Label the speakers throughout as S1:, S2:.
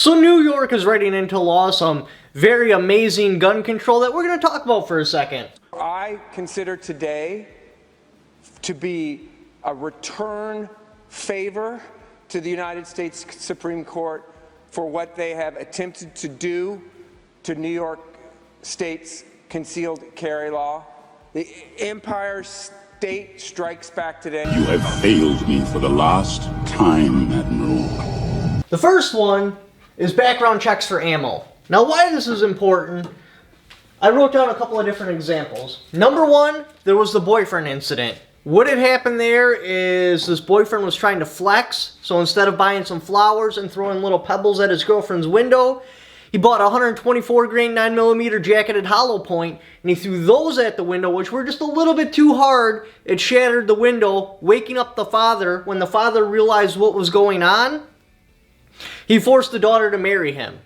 S1: So New York is writing into law some very amazing gun control that we're going to talk about for a second.
S2: I consider today to be a return favor to the United States Supreme Court for what they have attempted to do to New York State's concealed carry law. The Empire State strikes back today.
S3: You have failed me for the last time, Admiral.
S1: The first one is background checks for ammo. Now, why this is important, I wrote down a couple of different examples. Number one, there was the boyfriend incident. What had happened there is this boyfriend was trying to flex, so instead of buying some flowers and throwing little pebbles at his girlfriend's window, he bought a 124 grain 9mm jacketed hollow point, and he threw those at the window, which were just a little bit too hard. It shattered the window, waking up the father. When the father realized what was going on, he forced the daughter to marry him.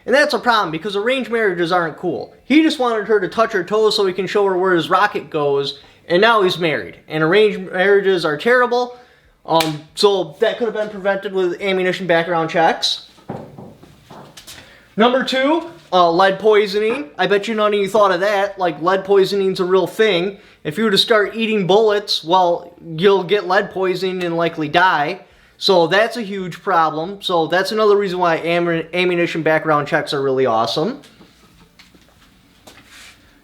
S1: And that's a problem because arranged marriages aren't cool. He just wanted her to touch her toes so he can show her where his rocket goes, and now he's married. And arranged marriages are terrible, so that could have been prevented with ammunition background checks. Number two, lead poisoning. I bet you none of you thought of that. Like, lead poisoning's a real thing. If you were to start eating bullets, well, you'll get lead poisoning and likely die. So that's a huge problem. So that's another reason why ammunition background checks are really awesome.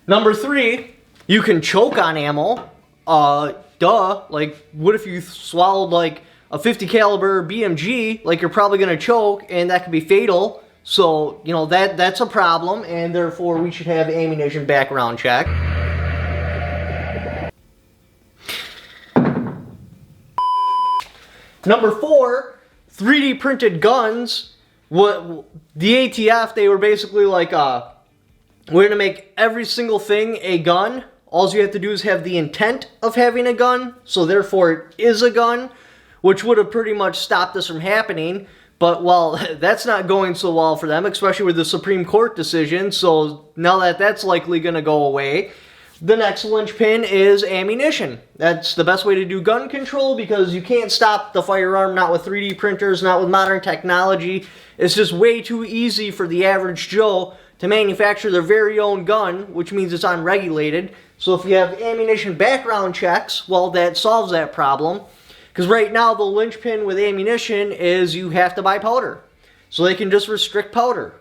S1: Number three, you can choke on ammo. Duh. Like, what if you swallowed like a 50 caliber BMG? Like, you're probably gonna choke, and that could be fatal. So, you know, that's a problem, and therefore we should have ammunition background check. Number four, 3D printed guns. What the ATF, they were basically like, we're gonna make every single thing a gun. All you have to do is have the intent of having a gun, so therefore it is a gun, which would have pretty much stopped this from happening. But, well, that's not going so well for them, especially with the Supreme Court decision. So now that that's likely going to go away, the next linchpin is ammunition. That's the best way to do gun control because you can't stop the firearm, not with 3D printers, not with modern technology. It's just way too easy for the average Joe to manufacture their very own gun, which means it's unregulated. So if you have ammunition background checks, well, that solves that problem. Because right now, the linchpin with ammunition is you have to buy powder. So they can just restrict powder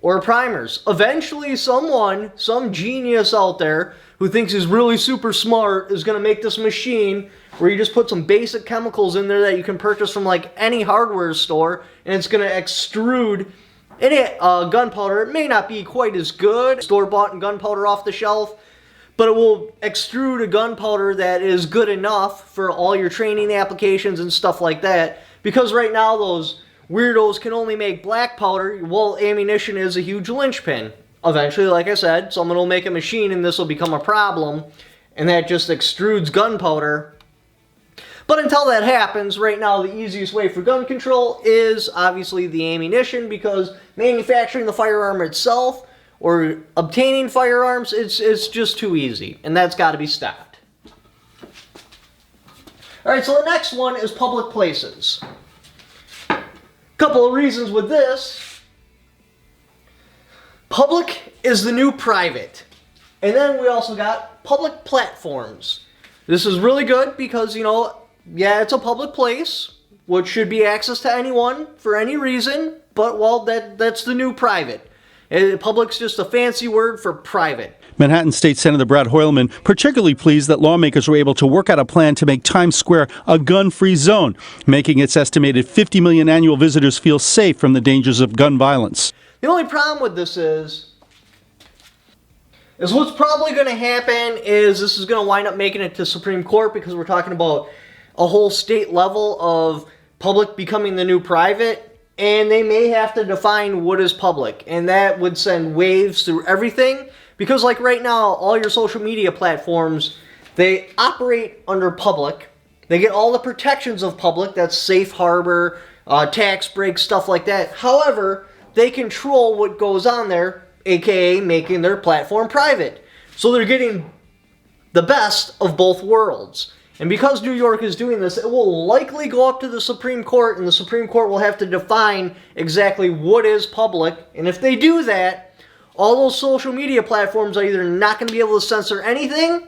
S1: or primers. Eventually, some genius out there who thinks he's really super smart is going to make this machine where you just put some basic chemicals in there that you can purchase from like any hardware store, and it's going to extrude gunpowder. It may not be quite as good, store-bought gunpowder off the shelf, but it will extrude a gunpowder that is good enough for all your training applications and stuff like that. Because right now those weirdos can only make black powder, well, ammunition is a huge linchpin. Eventually, like I said, someone will make a machine and this will become a problem, and that just extrudes gunpowder. But until that happens, right now the easiest way for gun control is obviously the ammunition, because manufacturing the firearm itself or obtaining firearms, it's just too easy, and that's got to be stopped. Alright, so the next one is public places. Couple of reasons with this. Public is the new private. And then we also got public platforms. This is really good because, you know, yeah, it's a public place, which should be access to anyone for any reason, but, well, that's the new private. Public's just a fancy word for private.
S4: Manhattan State Senator Brad Hoylman particularly pleased that lawmakers were able to work out a plan to make Times Square a gun-free zone, making its estimated 50 million annual visitors feel safe from the dangers of gun violence.
S1: The only problem with this is what's probably going to happen is this is going to wind up making it to Supreme Court, because we're talking about a whole state level of public becoming the new private. And they may have to define what is public, and that would send waves through everything, because like right now, all your social media platforms, they operate under public. They get all the protections of public, that's safe harbor, tax breaks, stuff like that. However, they control what goes on there, aka making their platform private. So they're getting the best of both worlds. And because New York is doing this, it will likely go up to the Supreme Court, and the Supreme Court will have to define exactly what is public. And if they do that, all those social media platforms are either not going to be able to censor anything,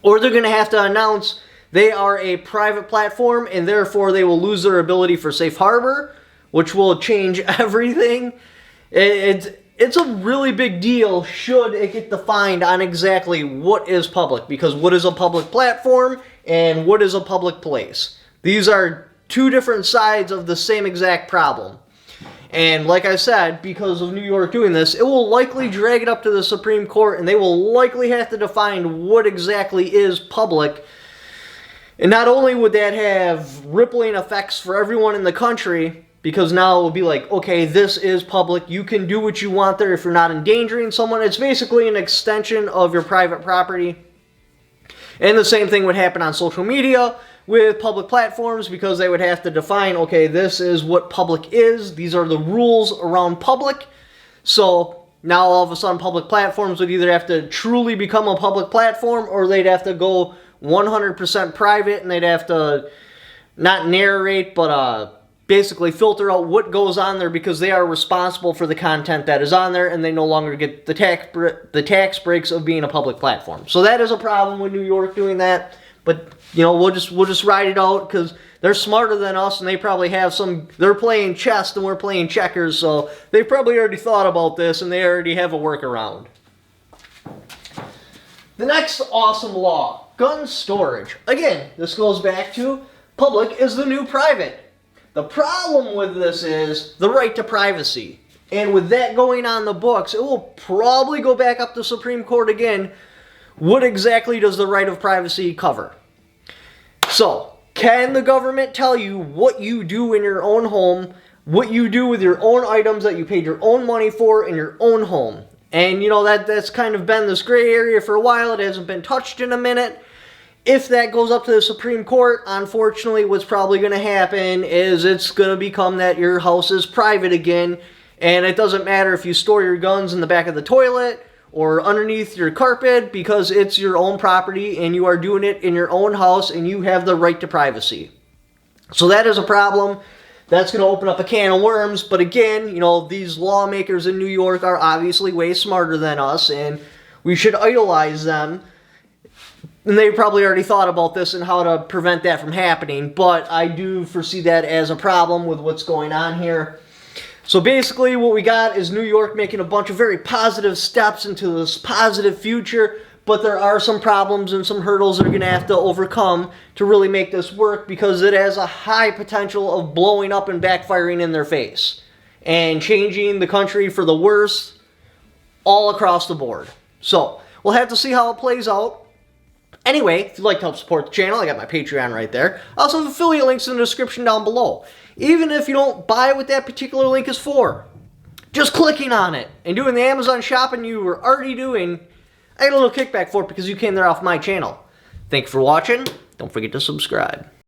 S1: or they're going to have to announce they are a private platform, and therefore they will lose their ability for safe harbor, which will change everything. It's a really big deal should it get defined on exactly what is public, because what is a public platform and what is a public place? These are two different sides of the same exact problem. And like I said, because of New York doing this, it will likely drag it up to the Supreme Court, and they will likely have to define what exactly is public. And not only would that have rippling effects for everyone in the country, because now it will be like, okay, this is public, you can do what you want there if you're not endangering someone. It's basically an extension of your private property. And the same thing would happen on social media with public platforms, because they would have to define, okay, this is what public is, these are the rules around public. So now all of a sudden public platforms would either have to truly become a public platform, or they'd have to go 100% private, and they'd have to not narrate, but basically filter out what goes on there, because they are responsible for the content that is on there, and they no longer get the tax breaks of being a public platform. So that is a problem with New York doing that. But you know, we'll just ride it out, because they're smarter than us, and they probably have they're playing chess and we're playing checkers, so they probably already thought about this and they already have a workaround. The next awesome law, gun storage. Again, this goes back to public is the new private. The problem with this is the right to privacy. And with that going on the books, it will probably go back up to Supreme Court again. What exactly does the right of privacy cover? So, can the government tell you what you do in your own home, what you do with your own items that you paid your own money for in your own home? And you know, that's kind of been this gray area for a while. It hasn't been touched in a minute. If that goes up to the Supreme Court, unfortunately, what's probably going to happen is it's going to become that your house is private again, and it doesn't matter if you store your guns in the back of the toilet or underneath your carpet, because it's your own property and you are doing it in your own house and you have the right to privacy. So that is a problem. That's going to open up a can of worms. But again, you know, these lawmakers in New York are obviously way smarter than us, and we should idolize them. And they probably already thought about this and how to prevent that from happening. But I do foresee that as a problem with what's going on here. So basically what we got is New York making a bunch of very positive steps into this positive future, but there are some problems and some hurdles they're going to have to overcome to really make this work, because it has a high potential of blowing up and backfiring in their face and changing the country for the worse all across the board. So we'll have to see how it plays out. Anyway, if you'd like to help support the channel, I got my Patreon right there. I also have affiliate links in the description down below. Even if you don't buy what that particular link is for, just clicking on it and doing the Amazon shopping you were already doing, I get a little kickback for it because you came there off my channel. Thank you for watching. Don't forget to subscribe.